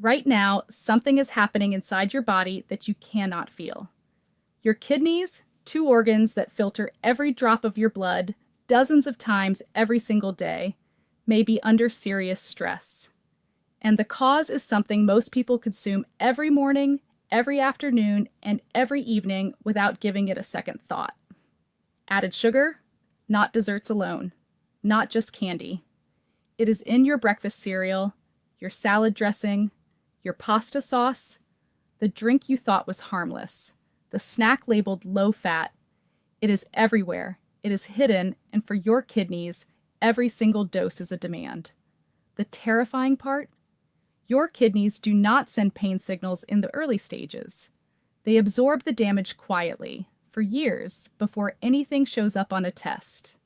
Right now, something is happening inside your body that you cannot feel. Your kidneys, two organs that filter every drop of your blood dozens of times every single day, may be under serious stress. And the cause is something most people consume every morning, every afternoon, and every evening without giving it a second thought. Added sugar, not desserts alone, not just candy. It is in your breakfast cereal, your salad dressing, your pasta sauce, the drink you thought was harmless, the snack labeled low fat. It is everywhere. It is hidden, and for your kidneys, every single dose is a demand. The terrifying part? Your kidneys do not send pain signals in the early stages. They absorb the damage quietly, for years, before anything shows up on a test.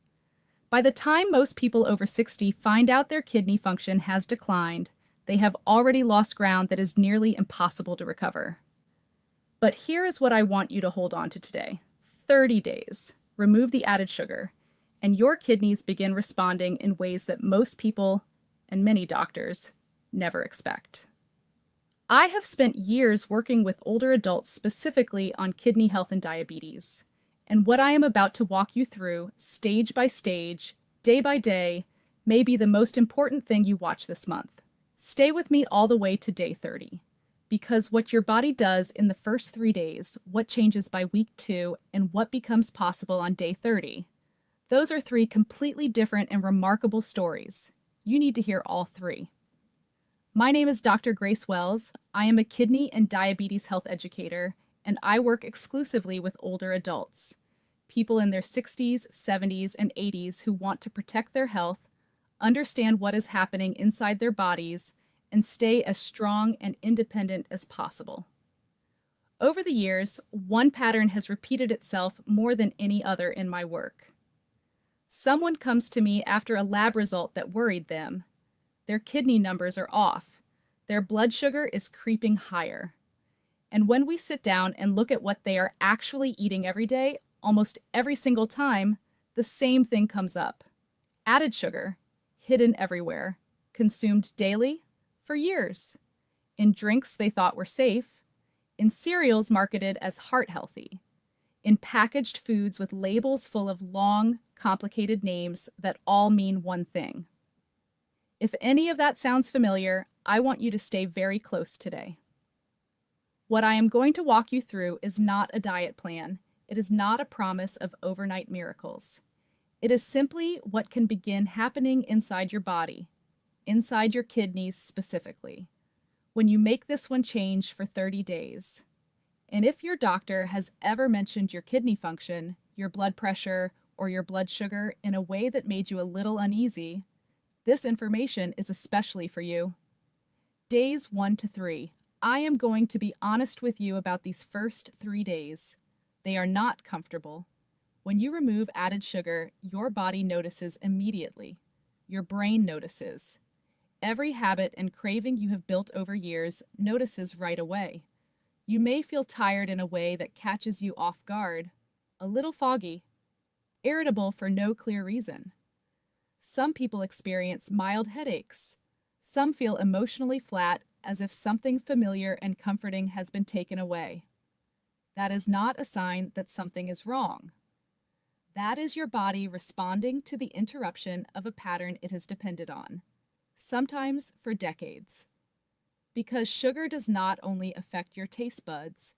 By the time most people over 60 find out their kidney function has declined, they have already lost ground that is nearly impossible to recover. But here is what I want you to hold on to today. 30 days. Remove the added sugar, and your kidneys begin responding in ways that most people, and many doctors, never expect. I have spent years working with older adults specifically on kidney health and diabetes, and what I am about to walk you through, stage by stage, day by day, may be the most important thing you watch this month. Stay with me all the way to day 30. Because what your body does in the first 3 days, what changes by week 2, and what becomes possible on day 30, those are 3 completely different and remarkable stories. You need to hear all 3. My name is Dr. Grace Wells. I am a kidney and diabetes health educator, and I work exclusively with older adults, people in their 60s, 70s, and 80s who want to protect their health, understand what is happening inside their bodies, and stay as strong and independent as possible. Over the years, one pattern has repeated itself more than any other in my work. Someone comes to me after a lab result that worried them. Their kidney numbers are off. Their blood sugar is creeping higher. And when we sit down and look at what they are actually eating every day, almost every single time, the same thing comes up. Added sugar, hidden everywhere, consumed daily, for years, in drinks they thought were safe, in cereals marketed as heart healthy, in packaged foods with labels full of long, complicated names that all mean one thing. If any of that sounds familiar, I want you to stay very close today. What I am going to walk you through is not a diet plan. It is not a promise of overnight miracles. It is simply what can begin happening inside your body, inside your kidneys specifically, when you make this one change for 30 days. And if your doctor has ever mentioned your kidney function, your blood pressure, or your blood sugar in a way that made you a little uneasy, this information is especially for you. Days 1 to 3. I am going to be honest with you about these first 3 days. They are not comfortable. When you remove added sugar, your body notices immediately. Your brain notices. Every habit and craving you have built over years notices right away. You may feel tired in a way that catches you off guard, a little foggy, irritable for no clear reason. Some people experience mild headaches. Some feel emotionally flat, as if something familiar and comforting has been taken away. That is not a sign that something is wrong. That is your body responding to the interruption of a pattern it has depended on, sometimes for decades. Because sugar does not only affect your taste buds,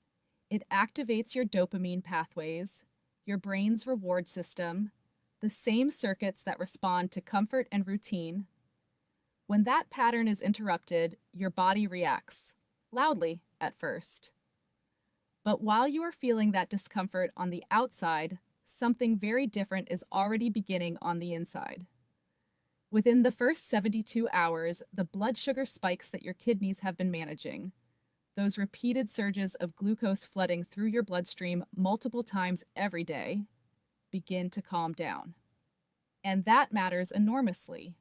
it activates your dopamine pathways, your brain's reward system, the same circuits that respond to comfort and routine. When that pattern is interrupted, your body reacts, loudly at first. But while you are feeling that discomfort on the outside, something very different is already beginning on the inside. Within the first 72 hours, the blood sugar spikes that your kidneys have been managing, those repeated surges of glucose flooding through your bloodstream multiple times every day, begin to calm down. And that matters enormously.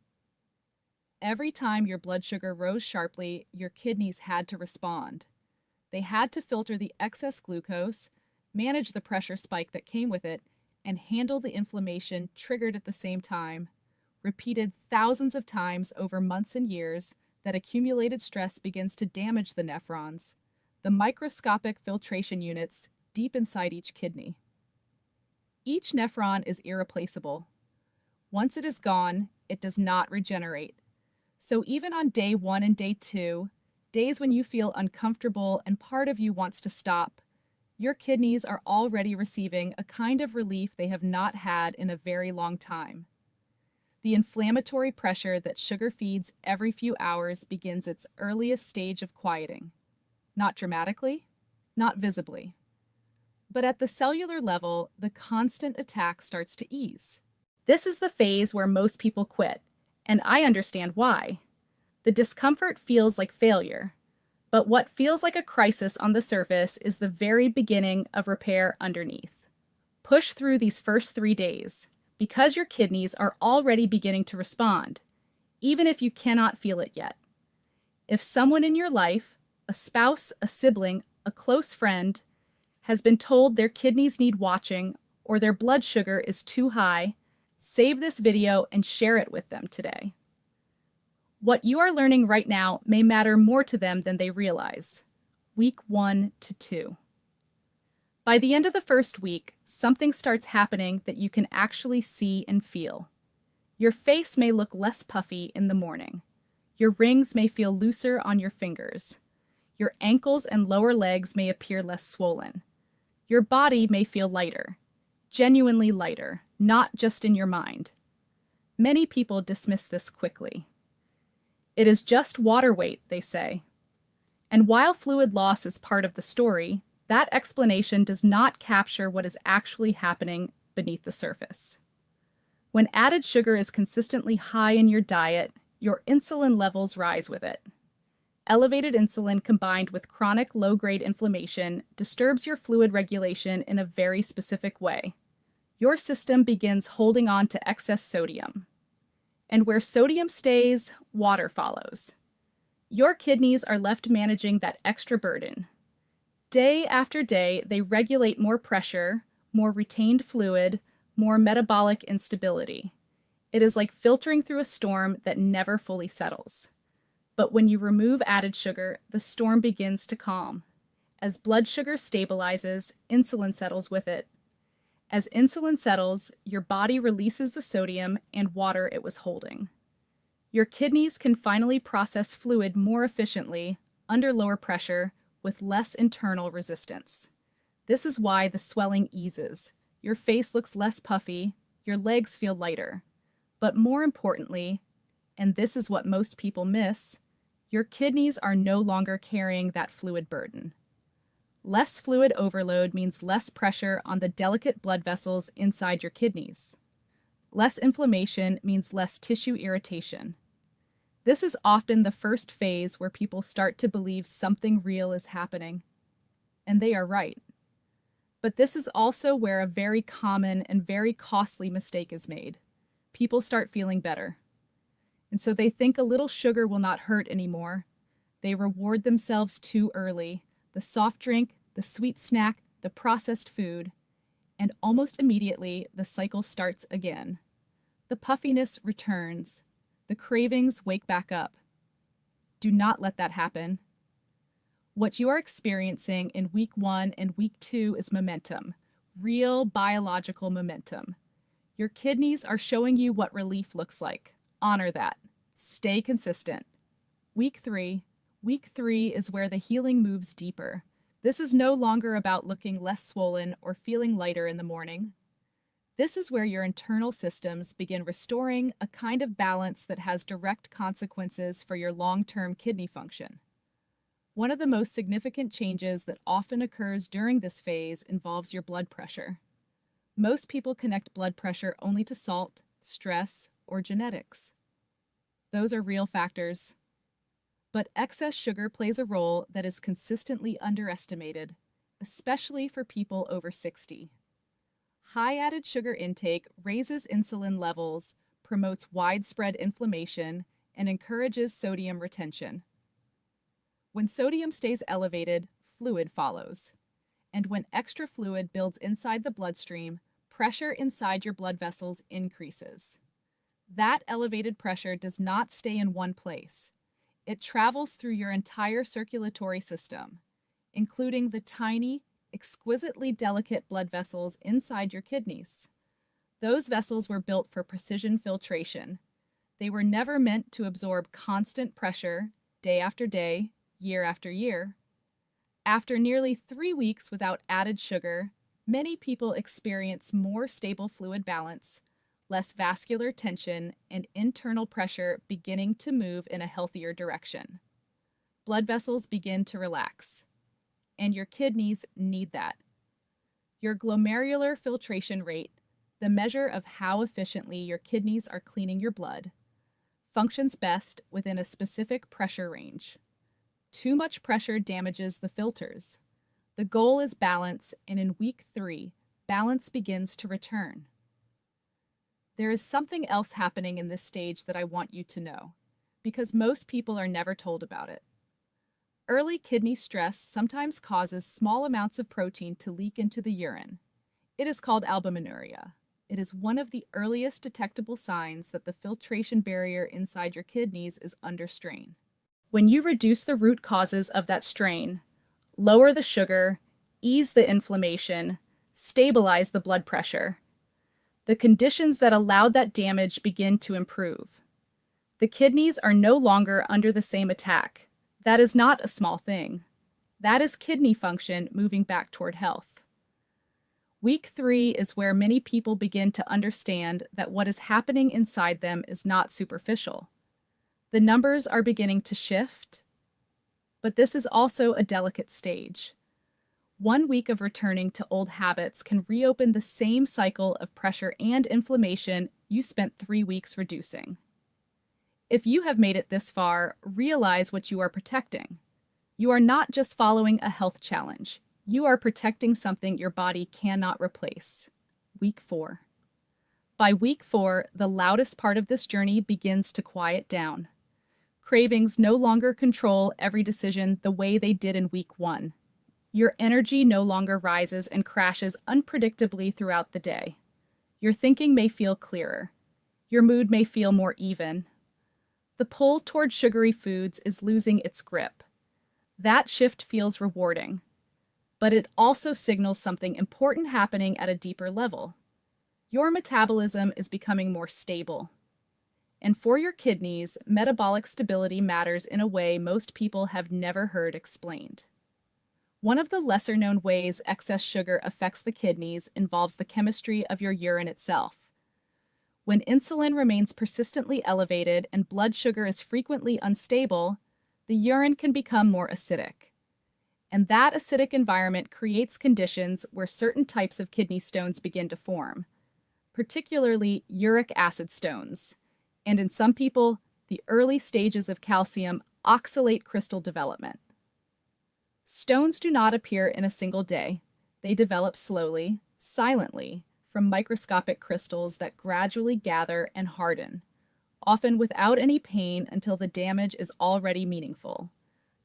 Every time your blood sugar rose sharply, your kidneys had to respond. They had to filter the excess glucose, manage the pressure spike that came with it, and handle the inflammation triggered at the same time, repeated thousands of times over months and years, that accumulated stress begins to damage the nephrons, the microscopic filtration units deep inside each kidney. Each nephron is irreplaceable. Once it is gone, it does not regenerate. So even on day 1 and day 2, days when you feel uncomfortable and part of you wants to stop, your kidneys are already receiving a kind of relief they have not had in a very long time. The inflammatory pressure that sugar feeds every few hours begins its earliest stage of quieting. Not dramatically, not visibly. But at the cellular level, the constant attack starts to ease. This is the phase where most people quit, and I understand why. The discomfort feels like failure, but what feels like a crisis on the surface is the very beginning of repair underneath. Push through these first 3 days, because your kidneys are already beginning to respond, even if you cannot feel it yet. If someone in your life, a spouse, a sibling, a close friend, has been told their kidneys need watching or their blood sugar is too high, save this video and share it with them today. What you are learning right now may matter more to them than they realize. Week 1 to 2. By the end of the first week, something starts happening that you can actually see and feel. Your face may look less puffy in the morning. Your rings may feel looser on your fingers. Your ankles and lower legs may appear less swollen. Your body may feel lighter, genuinely lighter, not just in your mind. Many people dismiss this quickly. It is just water weight, they say. And while fluid loss is part of the story, that explanation does not capture what is actually happening beneath the surface. When added sugar is consistently high in your diet, your insulin levels rise with it. Elevated insulin combined with chronic low-grade inflammation disturbs your fluid regulation in a very specific way. Your system begins holding on to excess sodium. And where sodium stays, water follows. Your kidneys are left managing that extra burden. Day after day, they regulate more pressure, more retained fluid, more metabolic instability. It is like filtering through a storm that never fully settles. But when you remove added sugar, the storm begins to calm. As blood sugar stabilizes, insulin settles with it. As insulin settles, your body releases the sodium and water it was holding. Your kidneys can finally process fluid more efficiently, under lower pressure, with less internal resistance. This is why the swelling eases. Your face looks less puffy, your legs feel lighter. But more importantly, and this is what most people miss, your kidneys are no longer carrying that fluid burden. Less fluid overload means less pressure on the delicate blood vessels inside your kidneys. Less inflammation means less tissue irritation. This is often the first phase where people start to believe something real is happening. And they are right. But this is also where a very common and very costly mistake is made. People start feeling better. And so they think a little sugar will not hurt anymore. They reward themselves too early. The soft drink, the sweet snack, the processed food. And almost immediately, the cycle starts again. The puffiness returns. The cravings wake back up. Do not let that happen. What you are experiencing in week 1 and week 2 is momentum, real biological momentum. Your kidneys are showing you what relief looks like. Honor that. Stay consistent. Week 3 is where the healing moves deeper. This is no longer about looking less swollen or feeling lighter in the morning. This is where your internal systems begin restoring a kind of balance that has direct consequences for your long-term kidney function. One of the most significant changes that often occurs during this phase involves your blood pressure. Most people connect blood pressure only to salt, stress, or genetics. Those are real factors. But excess sugar plays a role that is consistently underestimated, especially for people over 60. High added sugar intake raises insulin levels, promotes widespread inflammation, and encourages sodium retention. When sodium stays elevated, fluid follows. And when extra fluid builds inside the bloodstream, pressure inside your blood vessels increases. That elevated pressure does not stay in one place. It travels through your entire circulatory system, including the tiny, exquisitely delicate blood vessels inside your kidneys. Those vessels were built for precision filtration. They were never meant to absorb constant pressure, day after day, year after year. After nearly 3 weeks without added sugar, many people experience more stable fluid balance, less vascular tension, and internal pressure beginning to move in a healthier direction. Blood vessels begin to relax, and your kidneys need that. Your glomerular filtration rate, the measure of how efficiently your kidneys are cleaning your blood, functions best within a specific pressure range. Too much pressure damages the filters. The goal is balance, and in week 3, balance begins to return. There is something else happening in this stage that I want you to know, because most people are never told about it. Early kidney stress sometimes causes small amounts of protein to leak into the urine. It is called albuminuria. It is one of the earliest detectable signs that the filtration barrier inside your kidneys is under strain. When you reduce the root causes of that strain, lower the sugar, ease the inflammation, stabilize the blood pressure, the conditions that allowed that damage begin to improve. The kidneys are no longer under the same attack. That is not a small thing. That is kidney function moving back toward health. Week 3 is where many people begin to understand that what is happening inside them is not superficial. The numbers are beginning to shift, but this is also a delicate stage. 1 week of returning to old habits can reopen the same cycle of pressure and inflammation you spent 3 weeks reducing. If you have made it this far, realize what you are protecting. You are not just following a health challenge. You are protecting something your body cannot replace. Week 4. By week 4, the loudest part of this journey begins to quiet down. Cravings no longer control every decision the way they did in week 1. Your energy no longer rises and crashes unpredictably throughout the day. Your thinking may feel clearer. Your mood may feel more even. The pull toward sugary foods is losing its grip. That shift feels rewarding, but it also signals something important happening at a deeper level. Your metabolism is becoming more stable. And for your kidneys, metabolic stability matters in a way most people have never heard explained. One of the lesser-known ways excess sugar affects the kidneys involves the chemistry of your urine itself. When insulin remains persistently elevated and blood sugar is frequently unstable, the urine can become more acidic. And that acidic environment creates conditions where certain types of kidney stones begin to form, particularly uric acid stones, and in some people, the early stages of calcium oxalate crystal development. Stones do not appear in a single day. They develop slowly, silently, from microscopic crystals that gradually gather and harden, often without any pain until the damage is already meaningful.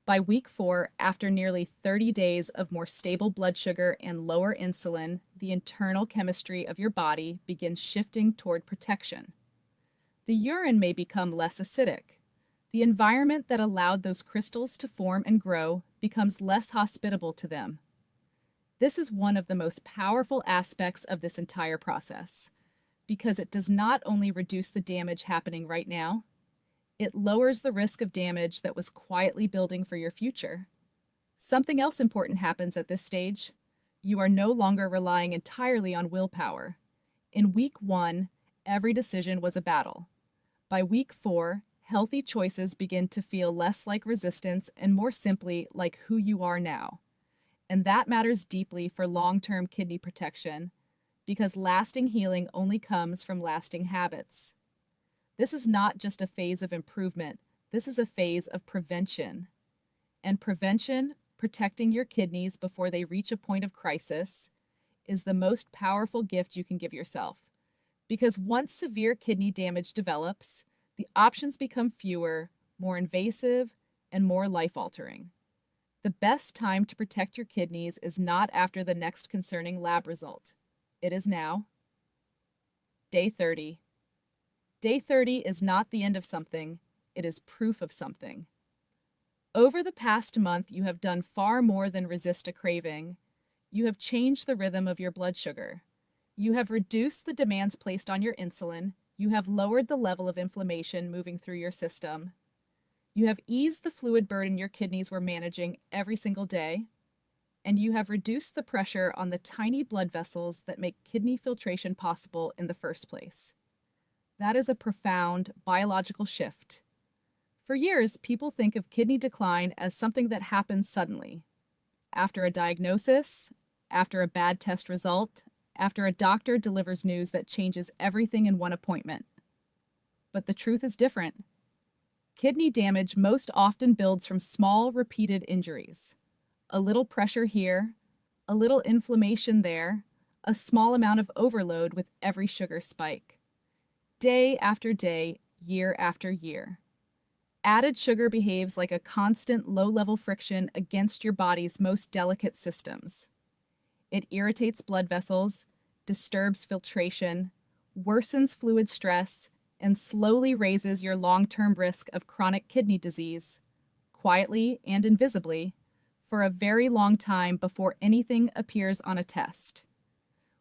By week 4, after nearly 30 days of more stable blood sugar and lower insulin, the internal chemistry of your body begins shifting toward protection. The urine may become less acidic. The environment that allowed those crystals to form and grow becomes less hospitable to them. This is one of the most powerful aspects of this entire process, because it does not only reduce the damage happening right now, it lowers the risk of damage that was quietly building for your future. Something else important happens at this stage. You are no longer relying entirely on willpower. In week 1, every decision was a battle. By week 4, healthy choices begin to feel less like resistance and more simply like who you are now. And that matters deeply for long-term kidney protection, because lasting healing only comes from lasting habits. This is not just a phase of improvement, this is a phase of prevention. And prevention, protecting your kidneys before they reach a point of crisis, is the most powerful gift you can give yourself. Because once severe kidney damage develops, the options become fewer, more invasive, and more life-altering. The best time to protect your kidneys is not after the next concerning lab result. It is now. Day 30. Day 30 is not the end of something, it is proof of something. Over the past month, you have done far more than resist a craving. You have changed the rhythm of your blood sugar. You have reduced the demands placed on your insulin. You have lowered the level of inflammation moving through your system. You have eased the fluid burden your kidneys were managing every single day. And you have reduced the pressure on the tiny blood vessels that make kidney filtration possible in the first place. That is a profound biological shift. For years, people think of kidney decline as something that happens suddenly. After a diagnosis, after a bad test result, after a doctor delivers news that changes everything in one appointment. But the truth is different. Kidney damage most often builds from small, repeated injuries. A little pressure here, a little inflammation there, a small amount of overload with every sugar spike. Day after day, year after year. Added sugar behaves like a constant low-level friction against your body's most delicate systems. It irritates blood vessels, disturbs filtration, worsens fluid stress, and slowly raises your long-term risk of chronic kidney disease, quietly and invisibly, for a very long time before anything appears on a test.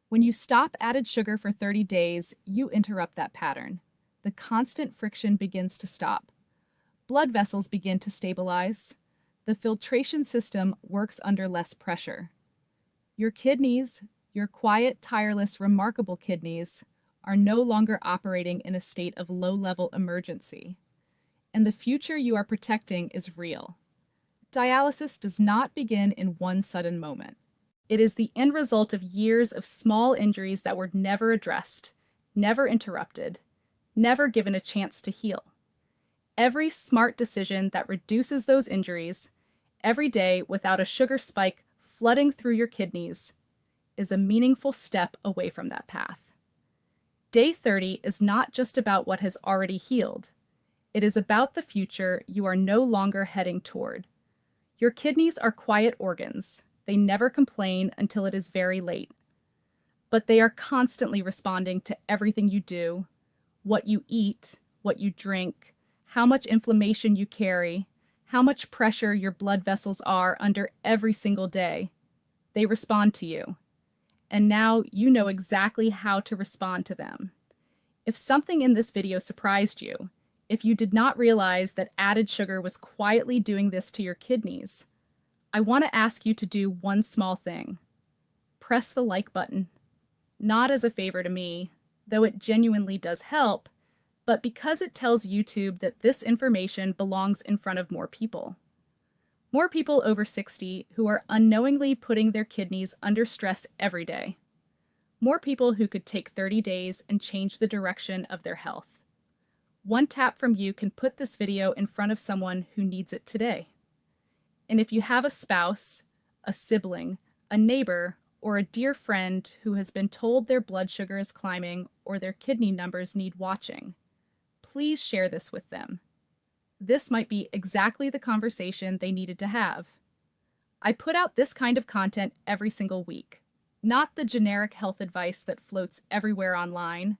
When you stop added sugar for 30 days, you interrupt that pattern. The constant friction begins to stop. Blood vessels begin to stabilize. The filtration system works under less pressure. Your kidneys, your quiet, tireless, remarkable kidneys, are no longer operating in a state of low-level emergency. And the future you are protecting is real. Dialysis does not begin in one sudden moment. It is the end result of years of small injuries that were never addressed, never interrupted, never given a chance to heal. Every smart decision that reduces those injuries, every day without a sugar spike flooding through your kidneys, is a meaningful step away from that path. Day 30 is not just about what has already healed. It is about the future you are no longer heading toward. Your kidneys are quiet organs. They never complain until it is very late. But they are constantly responding to everything you do, what you eat, what you drink, how much inflammation you carry, how much pressure your blood vessels are under every single day. They respond to you. And now you know exactly how to respond to them. If something in this video surprised you, if you did not realize that added sugar was quietly doing this to your kidneys, I want to ask you to do one small thing. Press the like button. Not as a favor to me, though it genuinely does help, but because it tells YouTube that this information belongs in front of more people. More people over 60 who are unknowingly putting their kidneys under stress every day. More people who could take 30 days and change the direction of their health. One tap from you can put this video in front of someone who needs it today. And if you have a spouse, a sibling, a neighbor, or a dear friend who has been told their blood sugar is climbing or their kidney numbers need watching, please share this with them. This might be exactly the conversation they needed to have. I put out this kind of content every single week, not the generic health advice that floats everywhere online,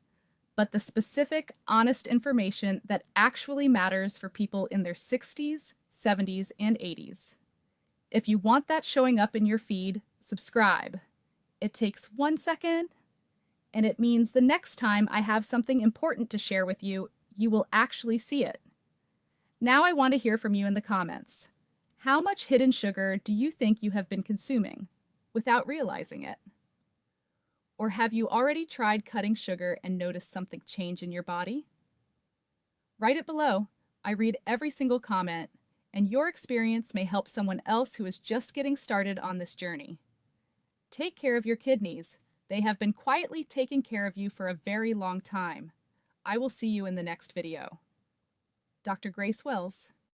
but the specific, honest information that actually matters for people in their 60s, 70s, and 80s. If you want that showing up in your feed, subscribe. It takes 1 second, and it means the next time I have something important to share with you, you will actually see it. Now I want to hear from you in the comments. How much hidden sugar do you think you have been consuming without realizing it? Or have you already tried cutting sugar and noticed something change in your body? Write it below. I read every single comment, and your experience may help someone else who is just getting started on this journey. Take care of your kidneys. They have been quietly taking care of you for a very long time. I will see you in the next video. Dr. Grace Wells.